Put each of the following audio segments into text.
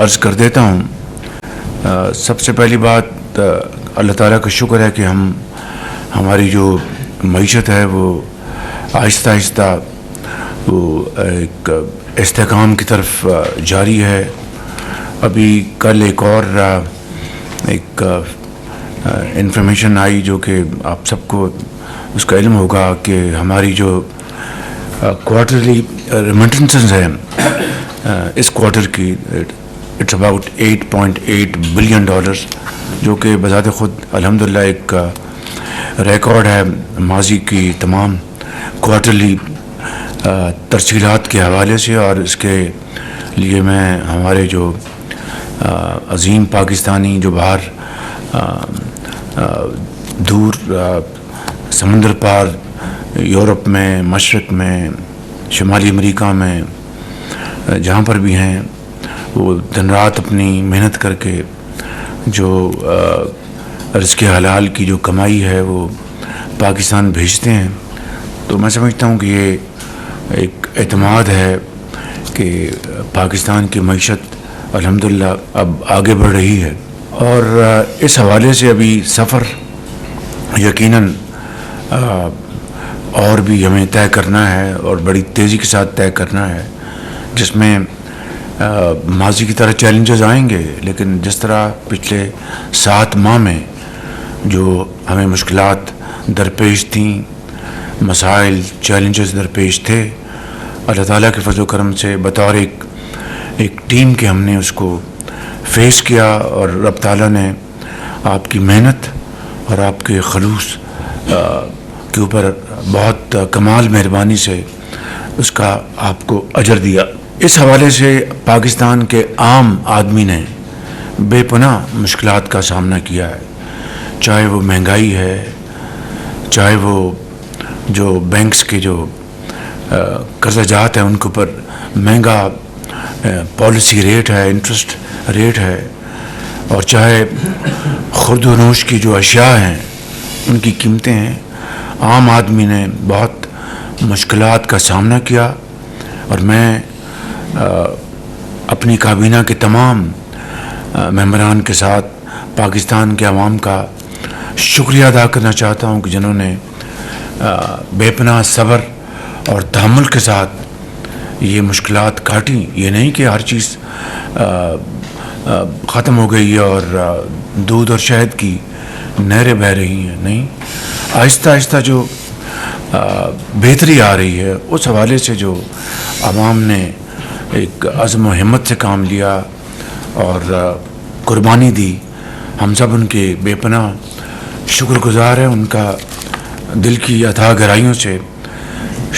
عرض کر دیتا ہوں۔ سب سے پہلی بات اللہ تعالیٰ کا شکر ہے کہ ہماری جو معیشت ہے وہ آہستہ آہستہ وہ ایک استحکام کی طرف جاری ہے۔ ابھی کل ایک اور ایک انفارمیشن آئی جو کہ آپ سب کو اس کا علم ہوگا کہ ہماری جو کوارٹرلی ریمیٹنسز ہیں اس کوارٹر کی اٹس اباؤٹ $8.8 بلین، جو کہ بذات خود الحمدللہ ایک ریکارڈ ہے ماضی کی تمام کوارٹرلی ترسیلات کے حوالے سے۔ اور اس کے لیے میں ہمارے جو عظیم پاکستانی جو باہر دور سمندر پار یورپ میں، مشرق میں، شمالی امریکہ میں جہاں پر بھی ہیں، وہ دن رات اپنی محنت کر کے جو رزق حلال کی جو کمائی ہے وہ پاکستان بھیجتے ہیں۔ تو میں سمجھتا ہوں کہ یہ ایک اعتماد ہے کہ پاکستان کی معیشت الحمدللہ اب آگے بڑھ رہی ہے۔ اور اس حوالے سے ابھی سفر یقیناً اور بھی ہمیں طے کرنا ہے اور بڑی تیزی کے ساتھ طے کرنا ہے، جس میں ماضی کی طرح چیلنجز آئیں گے، لیکن جس طرح پچھلے 7 ماہ میں جو ہمیں مشکلات درپیش تھیں، مسائل، چیلنجز درپیش تھے، اللہ تعالیٰ کے فضل و کرم سے بطور ایک ٹیم کے ہم نے اس کو فیس کیا، اور رب تعالیٰ نے آپ کی محنت اور آپ کے خلوص کے اوپر بہت کمال مہربانی سے اس کا آپ کو اجر دیا۔ اس حوالے سے پاکستان کے عام آدمی نے بے پناہ مشکلات کا سامنا کیا ہے، چاہے وہ مہنگائی ہے، چاہے وہ جو بینکس کے جو قرضہ جات ہیں ان کے اوپر مہنگا پالیسی ریٹ ہے، انٹرسٹ ریٹ ہے، اور چاہے خرد و نوش کی جو اشیاء ہیں ان کی قیمتیں ہیں۔ عام آدمی نے بہت مشکلات کا سامنا کیا، اور میں اپنی کابینہ کے تمام ممبران کے ساتھ پاکستان کے عوام کا شکریہ ادا کرنا چاہتا ہوں کہ جنہوں نے بے پناہ صبر اور تحمل کے ساتھ یہ مشکلات کاٹیں۔ یہ نہیں کہ ہر چیز ختم ہو گئی ہے اور دودھ اور شہد کی نہریں بہہ رہی ہیں، نہیں، آہستہ آہستہ جو بہتری آ رہی ہے، اس حوالے سے جو عوام نے ایک عزم و ہمت سے کام لیا اور قربانی دی، ہم سب ان کے بے پناہ شکر گزار ہیں، ان کا دل کی اتھاہ گہرائیوں سے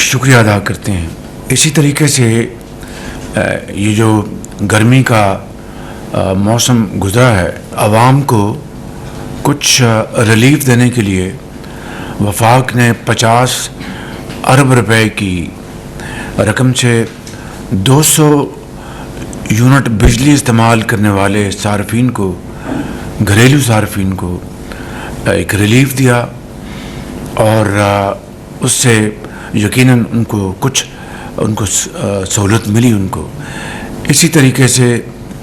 شکریہ ادا کرتے ہیں۔ اسی طریقے سے یہ جو گرمی کا موسم گزرا ہے، عوام کو کچھ ریلیف دینے کے لیے وفاق نے 50 ارب روپے کی رقم سے 200 یونٹ بجلی استعمال کرنے والے صارفین کو، گھریلو صارفین کو ایک ریلیف دیا، اور اس سے یقیناً ان کو سہولت ملی ان کو۔ اسی طریقے سے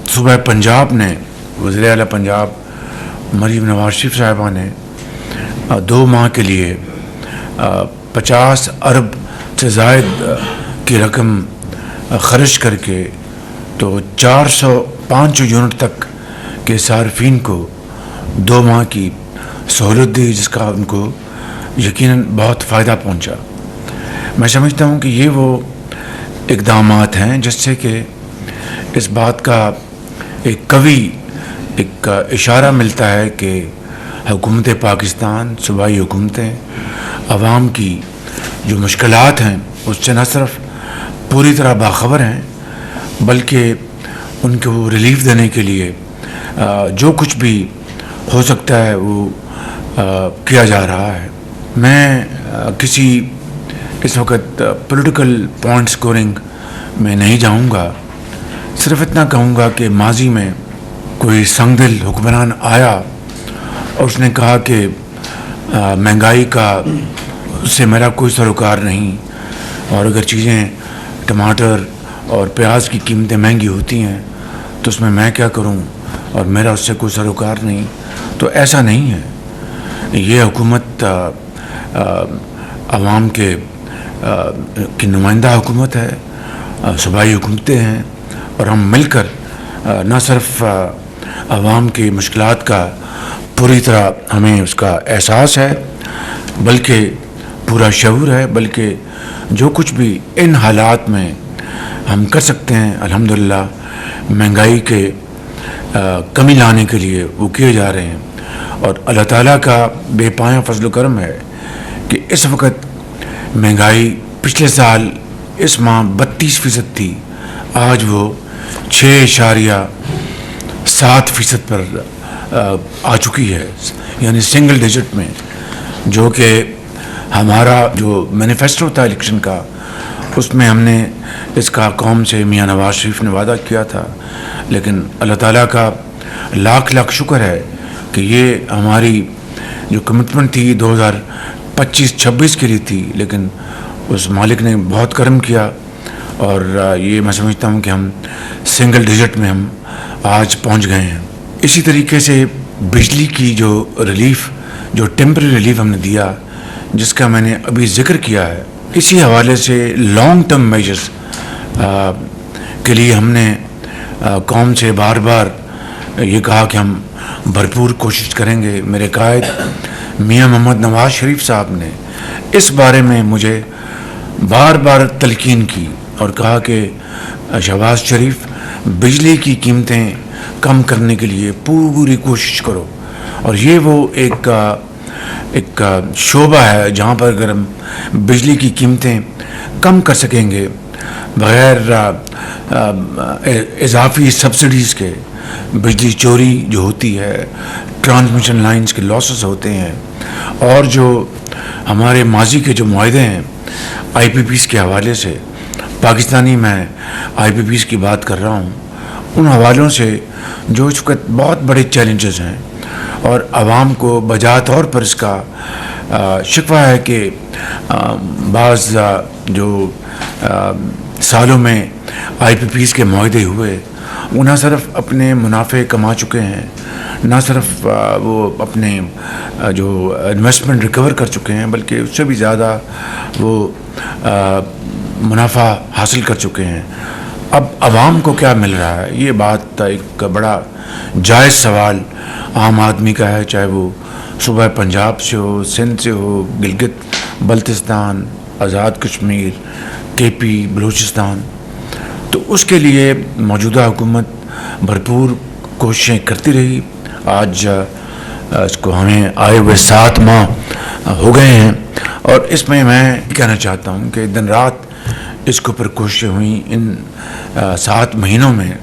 صوبہ پنجاب نے، وزیر اعلیٰ پنجاب مریم نواز شریف صاحبہ نے 2 ماہ کے لیے 50 ارب سے زائد کی رقم خرچ کر کے تو 405 یونٹ تک کے صارفین کو 2 ماہ کی سہولت دی، جس کا ان کو یقیناً بہت فائدہ پہنچا۔ میں سمجھتا ہوں کہ یہ وہ اقدامات ہیں جس سے کہ اس بات کا ایک قوی اشارہ ملتا ہے کہ حکومت پاکستان، صوبائی حکومتیں عوام کی جو مشکلات ہیں اس سے نہ صرف پوری طرح باخبر ہیں، بلکہ ان کو ریلیف دینے کے لیے جو کچھ بھی ہو سکتا ہے وہ کیا جا رہا ہے۔ میں کسی اس وقت پولیٹیکل پوائنٹ سکورنگ میں نہیں جاؤں گا، صرف اتنا کہوں گا کہ ماضی میں کوئی سنگ دل حکمران آیا اور اس نے کہا کہ مہنگائی کا اس سے میرا کوئی سروکار نہیں، اور اگر چیزیں ٹماٹر اور پیاز کی قیمتیں مہنگی ہوتی ہیں تو اس میں کیا کروں اور میرا اس سے کوئی سروکار نہیں. تو ایسا نہیں ہے. یہ حکومت عوام کی نمائندہ حکومت ہے, صوبائی حکومتیں ہیں, اور ہم مل کر نہ صرف عوام کی مشکلات کا پوری طرح ہمیں اس کا احساس ہے, بلکہ پورا شعور ہے, بلکہ جو کچھ بھی ان حالات میں ہم کر سکتے ہیں الحمدللہ مہنگائی کے کمی لانے کے لیے وہ کیے جا رہے ہیں. اور اللہ تعالیٰ کا بے پایاں فضل و کرم ہے کہ اس وقت مہنگائی پچھلے سال اس ماہ 32% تھی, آج وہ 6.7% پر آ چکی ہے, یعنی سنگل ڈیجٹ میں, جو کہ ہمارا جو مینیفیسٹو تھا الیکشن کا اس میں ہم نے اس کا قوم سے میاں نواز شریف نے وعدہ کیا تھا. لیکن اللہ تعالیٰ کا لاکھ لاکھ شکر ہے کہ یہ ہماری جو کمٹمنٹ تھی 2025-26 کے لیے تھی, لیکن اس مالک نے بہت کرم کیا, اور یہ میں سمجھتا ہوں کہ ہم سنگل ڈیجٹ میں ہم آج پہنچ گئے ہیں. اسی طریقے سے بجلی کی جو ریلیف, جو ٹیمپرری ریلیف ہم نے دیا, جس کا میں نے ابھی ذکر کیا ہے, اسی حوالے سے لانگ ٹرم میجرز کے لیے ہم نے قوم سے بار بار یہ کہا کہ ہم بھرپور کوشش کریں گے. میرے قائد میاں محمد نواز شریف صاحب نے اس بارے میں مجھے بار بار تلقین کی اور کہا کہ شہباز شریف, بجلی کی قیمتیں کم کرنے کے لیے پوری کوشش کرو. اور یہ وہ ایک شعبہ ہے جہاں پر اگر ہم بجلی کی قیمتیں کم کر سکیں گے بغیر اضافی سبسڈیز کے, بجلی چوری جو ہوتی ہے, ٹرانسمیشن لائنز کے لاسز ہوتے ہیں, اور جو ہمارے ماضی کے جو معاہدے ہیں آئی پی پیز کے حوالے سے, پاکستانی میں آئی پی پیز کی بات کر رہا ہوں, ان حوالوں سے جو اس وقت بہت بڑے چیلنجز ہیں, اور عوام کو بجا طور پر اس کا شکوہ ہے کہ بعض جو سالوں میں آئی پی پیز کے معاہدے ہوئے وہ نہ صرف اپنے منافع کما چکے ہیں, نہ صرف وہ اپنے جو انویسٹمنٹ ریکور کر چکے ہیں, بلکہ اس سے بھی زیادہ وہ منافع حاصل کر چکے ہیں. اب عوام کو کیا مل رہا ہے؟ یہ بات ایک بڑا جائز سوال عام آدمی کا ہے, چاہے وہ صوبہ پنجاب سے ہو, سندھ سے ہو, گلگت بلتستان, آزاد کشمیر, کے پی, بلوچستان. تو اس کے لیے موجودہ حکومت بھرپور کوششیں کرتی رہی. آج اس کو ہمیں آئے ہوئے 7 ماہ ہو گئے ہیں, اور اس میں کہنا چاہتا ہوں کہ دن رات اس کے اوپر کوششیں ہوئیں ان 7 مہینوں میں.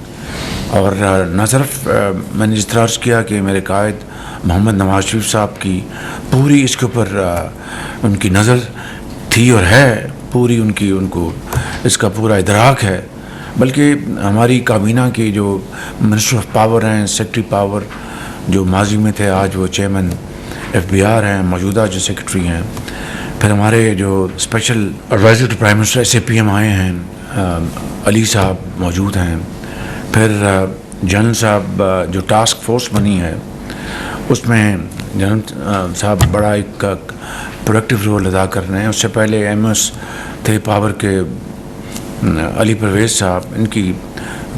اور نہ صرف میں نے جس طرح عرض کیا کہ میرے قائد محمد نواز شریف صاحب کی پوری اس کے اوپر ان کی نظر تھی اور ہے, پوری ان کو اس کا پورا ادراک ہے, بلکہ ہماری کابینہ کے جو منسٹر آف پاور ہیں, سیکرٹری پاور جو ماضی میں تھے, آج وہ چیئرمین FBR ہیں, موجودہ جو سیکرٹری ہیں, پھر ہمارے جو special adviser to prime minister SAPM آئے ہیں, علی صاحب موجود ہیں, پھر جنرل صاحب جو ٹاسک فورس بنی ہے اس میں جنرل صاحب بڑا ایک پروڈکٹیو رول ادا کر رہے ہیں. اس سے پہلے MS تھے پاور کے علی پرویز صاحب, ان کی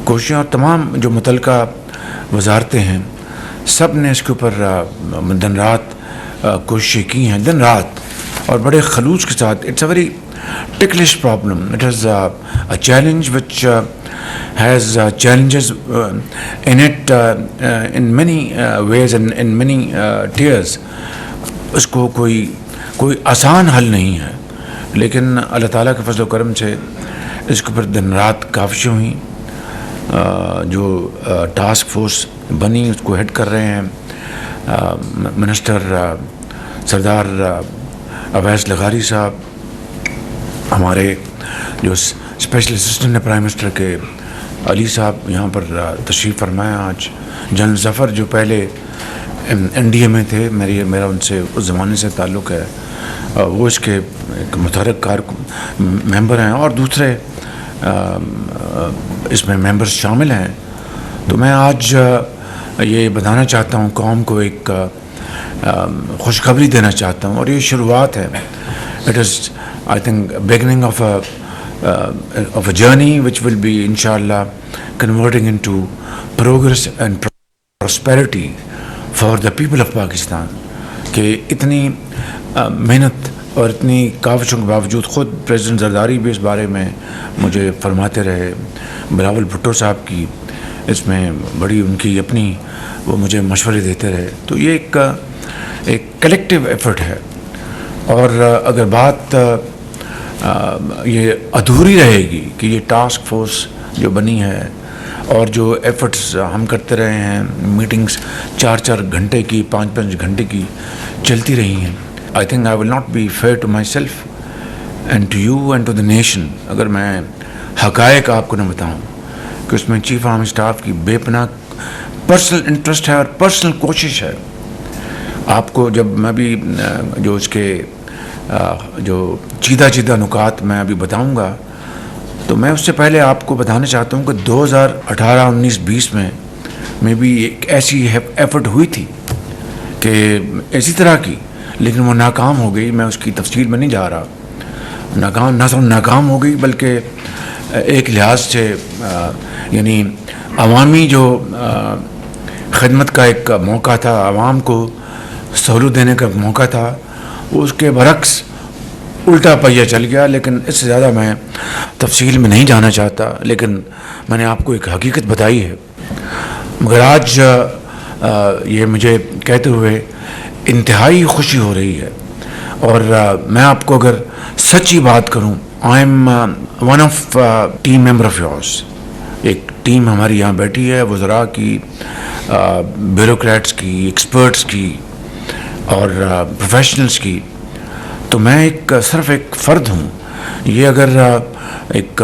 کوششیں اور تمام جو متعلقہ وزارتیں ہیں سب نے اس کے اوپر دن رات کوششیں کی ہیں, دن رات, اور بڑے خلوص کے ساتھ. It's a very ticklish problem. It is a challenge which has challenges in it in many ways and in many tiers. اس کو کوئی آسان حل نہیں ہے, لیکن اللہ تعالیٰ کے فضل و کرم سے اس کے اوپر دن رات کاوشیں ہوئیں. جو ٹاسک فورس بنی اس کو ہیڈ کر رہے ہیں منسٹر سردار اویس لغاری صاحب, ہمارے جو اسپیشل اسسٹنٹ پرائم منسٹر کے علی صاحب یہاں پر تشریف فرمایا آج. جنرل ظفر جو پہلے NDA میں تھے, میرا ان سے اس زمانے سے تعلق ہے, وہ اس کے ایک متحرک ممبر ہیں, اور دوسرے اس میں ممبرز شامل ہیں. تو میں آج یہ بتانا چاہتا ہوں قوم کو، ایک خوشخبری دینا چاہتا ہوں، اور یہ شروعات ہے. It is I think beginning of a journey which will be انشاءاللہ converting into progress and prosperity for the people of Pakistan. کہ اتنی محنت اور اتنی کاوشوں کے باوجود خود پریزیڈنٹ زرداری بھی اس بارے میں مجھے فرماتے رہے، بلاول بھٹو صاحب کی اس میں بڑی ان کی اپنی وہ مجھے مشورے دیتے رہے. تو یہ ایک کلیکٹیو ایفرٹ ہے، اور اگر بات یہ ادھوری رہے گی کہ یہ ٹاسک فورس جو بنی ہے اور جو ایفرٹس ہم کرتے رہے ہیں، میٹنگز 4 گھنٹے کی 5 گھنٹے کی چلتی رہی ہیں، I think I will not be fair to myself and to you and to the nation اگر میں حقائق آپ کو نہ بتاؤں کہ اس میں چیف آرمی اسٹاف کی بے پناہ پرسنل انٹرسٹ ہے اور پرسنل کوشش ہے. آپ کو جب میں بھی جو اس کے جو چیدہ نکات میں ابھی بتاؤں گا، تو میں اس سے پہلے آپ کو بتانا چاہتا ہوں کہ 2018 19 20 میں بھی ایک ایسی ایفرٹ ہوئی تھی کہ اسی طرح کی، لیکن وہ ناکام ہو گئی. میں اس کی تفصیل میں نہیں جا رہا. نہ صرف ناکام ہو گئی بلکہ ایک لحاظ سے یعنی عوامی جو خدمت کا ایک موقع تھا، عوام کو سہولت دینے کا موقع تھا، اس کے برعکس الٹا پہیہ چل گیا. لیکن اس سے زیادہ میں تفصیل میں نہیں جانا چاہتا، لیکن میں نے آپ کو ایک حقیقت بتائی ہے. مگر آج یہ مجھے کہتے ہوئے انتہائی خوشی ہو رہی ہے، اور میں آپ کو اگر سچی بات کروں، I am one of team member of yours. ایک ٹیم ہماری یہاں بیٹھی ہے، وزراء کی، بیوروکریٹس کی، ایکسپرٹس کی اور پروفیشنلز کی. تو میں صرف ایک فرد ہوں. یہ اگر ایک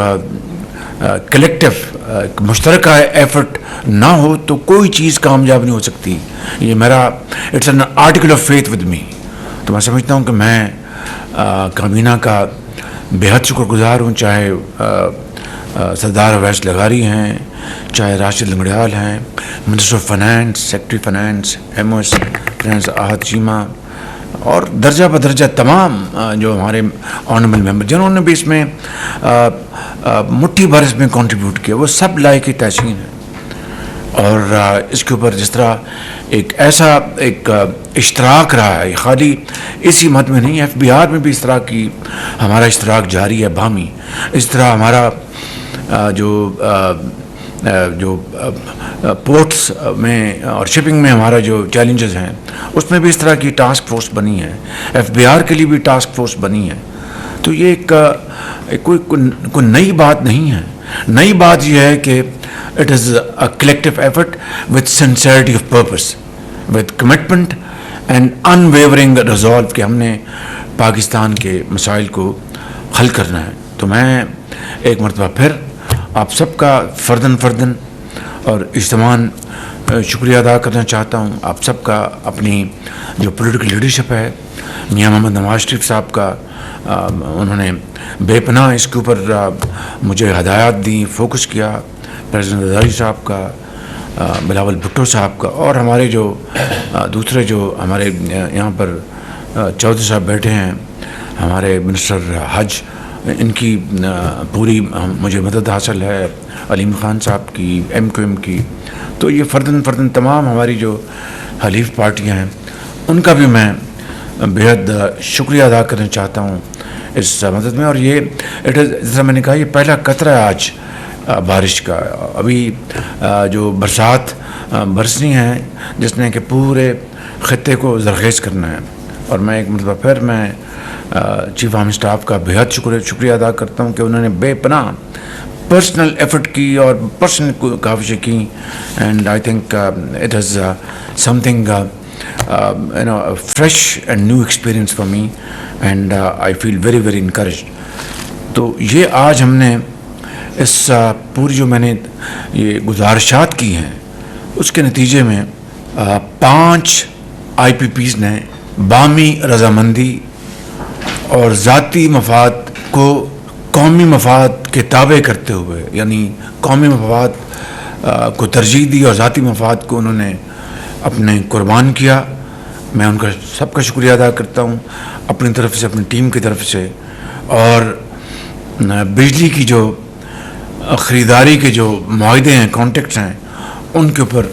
کلیکٹیو ایک مشترکہ ایفرٹ نہ ہو تو کوئی چیز کامیاب نہیں ہو سکتی. یہ میرا it's an article of faith with me. تو میں سمجھتا ہوں کہ میں کابینہ کا بے حد شکر گزار ہوں، چاہے سردار اویس لغاری ہیں، چاہے راشد لنگڑیال ہیں، minister of finance, secretary finance, M O S finance Ahad Cheema, اور درجہ بدرجہ تمام جو ہمارے آنریبل ممبر جنہوں نے بھی اس میں مٹھی بھر اس میں کنٹریبیوٹ کیا، وہ سب لائق تحسین ہے. اور اس کے اوپر جس طرح ایک ایسا ایک اشتراک رہا ہے، خالی اسی مد میں نہیں، ایف بی آر میں بھی اس طرح کی ہمارا اشتراک جاری ہے باہمی. اس طرح ہمارا جو پورٹس میں اور شپنگ میں ہمارا جو چیلنجز ہیں، اس میں بھی اس طرح کی ٹاسک فورس بنی ہے. ایف بی آر کے لیے بھی ٹاسک فورس بنی ہے. تو یہ کوئی نئی بات نہیں ہے. نئی بات یہ ہے کہ it is a collective effort with sincerity of purpose, with commitment and unwavering resolve کہ ہم نے پاکستان کے مسائل کو حل کرنا ہے. تو میں ایک مرتبہ پھر آپ سب کا فرداً اور اجتماعاً شکریہ ادا کرنا چاہتا ہوں. آپ سب کا اپنی جو پولیٹیکل لیڈرشپ ہے، میاں محمد نواز شریف صاحب کا، انہوں نے بے پناہ اس کے اوپر مجھے ہدایات دی، فوکس کیا، پریزیڈنٹ زرداری صاحب کا، بلاول بھٹو صاحب کا، اور ہمارے جو دوسرے جو ہمارے یہاں پر چودھری صاحب بیٹھے ہیں، ہمارے منسٹر حج، ان کی پوری مجھے مدد حاصل ہے، علیم خان صاحب کی، ایم کیو ایم کی. تو یہ فرداً تمام ہماری جو حلیف پارٹیاں ہیں ان کا بھی میں بے حد شکریہ ادا کرنا چاہتا ہوں اس مدد میں. اور یہ جیسا میں نے کہا، یہ پہلا قطرہ ہے آج بارش کا. ابھی جو برسات برسنی ہے جس نے کہ پورے خطے کو زرخیز کرنا ہے. اور میں ایک مرتبہ پھر میں چیف آرمی اسٹاف کا بے حد شکریہ ادا کرتا ہوں کہ انہوں نے بے پناہ پرسنل ایفرٹ کی اور پرسنل کاوشیں کی. And I think it is some thing fresh and new experience for me, and I feel very encouraged. تو یہ آج ہم نے اس پوری جو میں نے یہ گزارشات کی ہیں اس کے نتیجے میں 5 آئی پی پیز نے باہمی رضامندی اور ذاتی مفاد کو قومی مفاد کے تابع کرتے ہوئے، یعنی قومی مفاد کو ترجیح دی اور ذاتی مفاد کو انہوں نے اپنے قربان کیا. میں ان کا سب کا شکریہ ادا کرتا ہوں اپنی طرف سے, اپنی ٹیم کی طرف سے. اور بجلی کی جو خریداری کے جو معاہدے ہیں, کانٹریکٹس ہیں, ان کے اوپر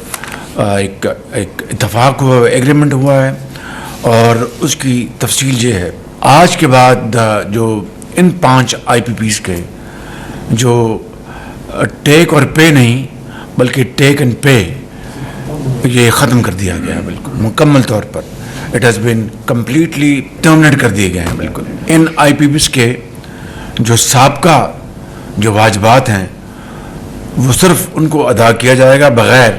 ایک اتفاق ہوا, ایگریمنٹ ہوا ہے. اور اس کی تفصیل یہ ہے, آج کے بعد جو ان 5 آئی پی پیز کے جو ٹیک اور پے نہیں بلکہ ٹیک اینڈ پے, یہ ختم کر دیا گیا ہے بالکل مکمل طور پر. It has been completely terminate کر دیے گئے ہیں بالکل. ان آئی پی پیز کے جو سابقہ جو واجبات ہیں وہ صرف ان کو ادا کیا جائے گا بغیر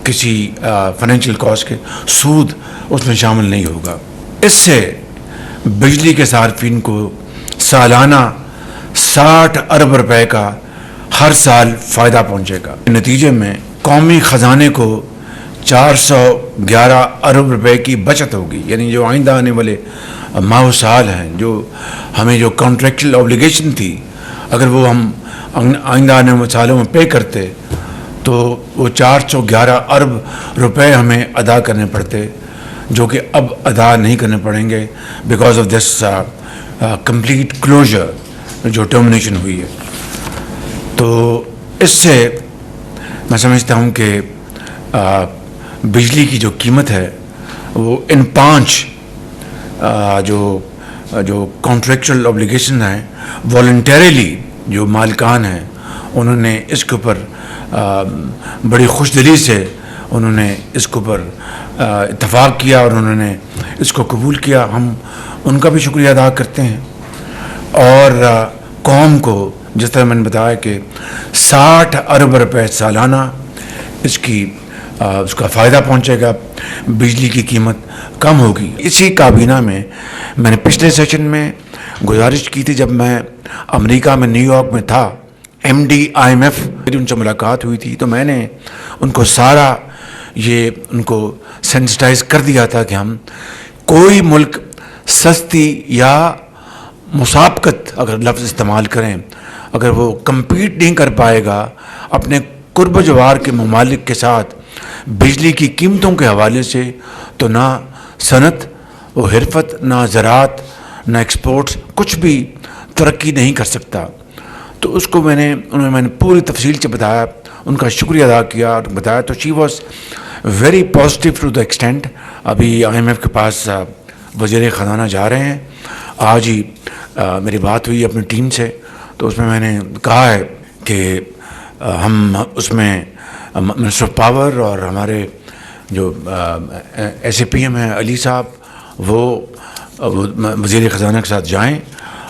کسی فائنینشیل کاسٹ کے. سود اس میں شامل نہیں ہوگا. اس سے بجلی کے صارفین کو سالانہ 60 ارب روپے کا ہر سال فائدہ پہنچے گا. نتیجے میں قومی خزانے کو 411 ارب روپے کی بچت ہوگی. یعنی جو آئندہ آنے والے ماہ و سال ہیں, جو ہمیں جو کانٹریکچل اوبلیگیشن تھی, اگر وہ ہم آئندہ آنے والے سالوں میں پے کرتے تو وہ 411 ارب روپے ہمیں ادا کرنے پڑتے, جو کہ اب ادا نہیں کرنے پڑیں گے because of this complete closure جو ٹرمینیشن ہوئی ہے. تو اس سے میں سمجھتا ہوں کہ بجلی کی جو قیمت ہے وہ ان 5 جو کانٹریکچل اوبلیگیشن ہیں, والنٹیریلی جو مالکان ہیں انہوں نے اس کے اوپر بڑی خوش دلی سے انہوں نے اس کے اوپر اتفاق کیا اور انہوں نے اس کو قبول کیا. ہم ان کا بھی شکریہ ادا کرتے ہیں. اور قوم کو جس طرح میں نے بتایا کہ 60 ارب روپے سالانہ اس کا فائدہ پہنچے گا, بجلی کی قیمت کم ہوگی. اسی کابینہ میں نے پچھلے سیشن میں گزارش کی تھی, جب میں امریکہ میں نیو یارک میں تھا, MD-IMF ان سے ملاقات ہوئی تھی, تو میں نے ان کو سارا ان کو سینسٹائز کر دیا تھا کہ ہم کوئی ملک سستی یا مسابقت اگر لفظ استعمال کریں, اگر وہ کمپیٹ نہیں کر پائے گا اپنے قرب و جوار کے ممالک کے ساتھ بجلی کی قیمتوں کے حوالے سے, تو نہ صنعت و حرفت, نہ زراعت, نہ ایکسپورٹس, کچھ بھی ترقی نہیں کر سکتا. تو اس کو میں نے پوری تفصیل سے بتایا, ان کا شکریہ ادا کیا اور بتایا. تو she was very positive to the extent. ابھی IMF کے پاس وزیر خزانہ جا رہے ہیں, آج ہی میری بات ہوئی اپنی ٹیم سے, تو اس میں نے کہا ہے کہ ہم اس میں منسٹر آف پاور اور ہمارے جو SAPM ہیں علی صاحب, وہ وزیر خزانہ کے ساتھ جائیں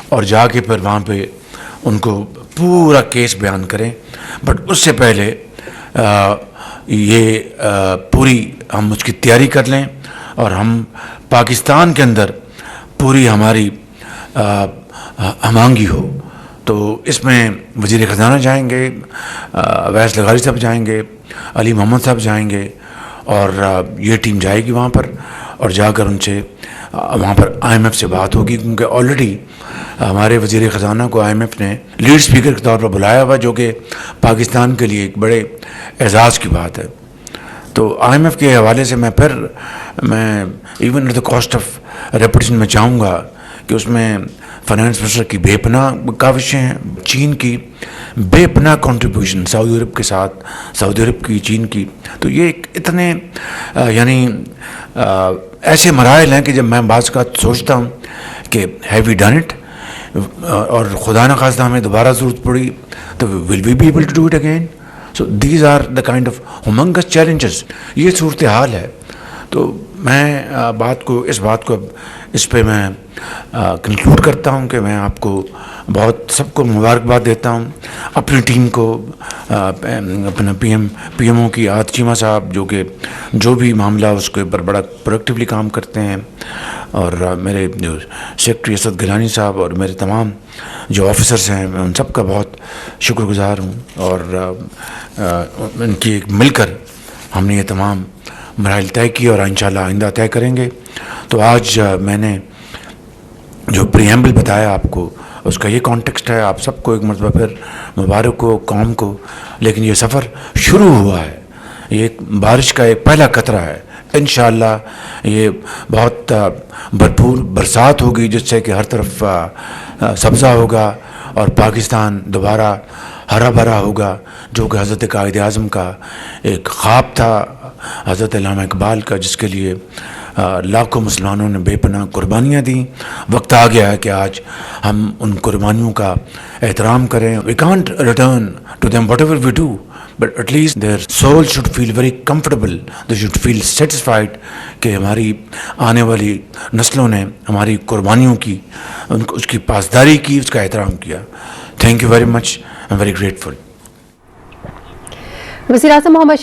اور جا کے پھر وہاں پہ ان کو پورا کیس بیان کریں. بٹ اس سے پہلے یہ پوری ہم اس کی تیاری کر لیں اور ہم پاکستان کے اندر پوری ہماری ہم آہنگی ہو. تو اس میں وزیر خزانہ جائیں گے, اویس لغاری صاحب جائیں گے, علی محمد صاحب جائیں گے, اور یہ ٹیم جائے گی وہاں پر, اور جا کر ان سے وہاں پر IMF سے بات ہوگی, کیونکہ آلریڈی ہمارے وزیر خزانہ کو IMF نے لیڈ اسپیکر کے طور پر بلایا ہوا, جو کہ پاکستان کے لیے ایک بڑے اعزاز کی بات ہے. تو IMF کے حوالے سے میں even at the cost of reputation میں چاہوں گا کہ اس میں فائنانس منسٹر کی بے پناہ کاوشیں ہیں, چین کی بے پناہ کنٹریبیوشن سعودی عرب کے ساتھ, سعودی عرب کی, چین کی. تو یہ اتنے یعنی ایسے مراحل ہیں کہ جب میں بعض کا سوچتا ہوں کہ ہیو وی ڈن اٹ, اور خدا نخواستہ ہمیں دوبارہ ضرورت پڑی تو will we be able to do it again. So these are the kind of humongous challenges. یہ صورتحال ہے. تو میں اس بات کو اس پہ میں کنکلوڈ کرتا ہوں کہ میں آپ کو بہت سب کو مبارکباد دیتا ہوں, اپنی ٹیم کو, اپنا PMO کی عاد چیمہ صاحب, جو کہ جو بھی معاملہ اس کے اوپر بڑا پروڈکٹیولی کام کرتے ہیں, اور میرے جو سیکرٹری اسد گیلانی صاحب, اور میرے تمام جو آفیسرس ہیں, میں ان سب کا بہت شکر گزار ہوں. اور ان کی مل کر ہم نے یہ تمام مراحل طے کی اور انشاءاللہ آئندہ طے کریں گے. تو آج میں نے جو پریمبل بتایا آپ کو, اس کا یہ کانٹیکسٹ ہے. آپ سب کو ایک مرتبہ پھر مبارک ہو قوم کو. لیکن یہ سفر شروع ہوا ہے, یہ بارش کا ایک پہلا قطرہ ہے. انشاءاللہ یہ بہت بھرپور برسات ہوگی جس سے کہ ہر طرف سبزہ ہوگا اور پاکستان دوبارہ ہرا بھرا ہوگا, جو کہ حضرت قائد اعظم کا ایک خواب تھا, حضرت علامہ اقبال کا, جس کے لیے لاکھوں مسلمانوں نے بے پناہ قربانیاں دیں. وقت آ گیا ہے کہ آج ہم ان قربانیوں کا احترام کریں. We can't return to them whatever we do, but at least their soul should feel very comfortable, they should feel satisfied کہ ہماری آنے والی نسلوں نے ہماری قربانیوں کی, اس کی پاسداری کی, اس کا احترام کیا. Thank you very much, I am very grateful. وزیر اعظم محمد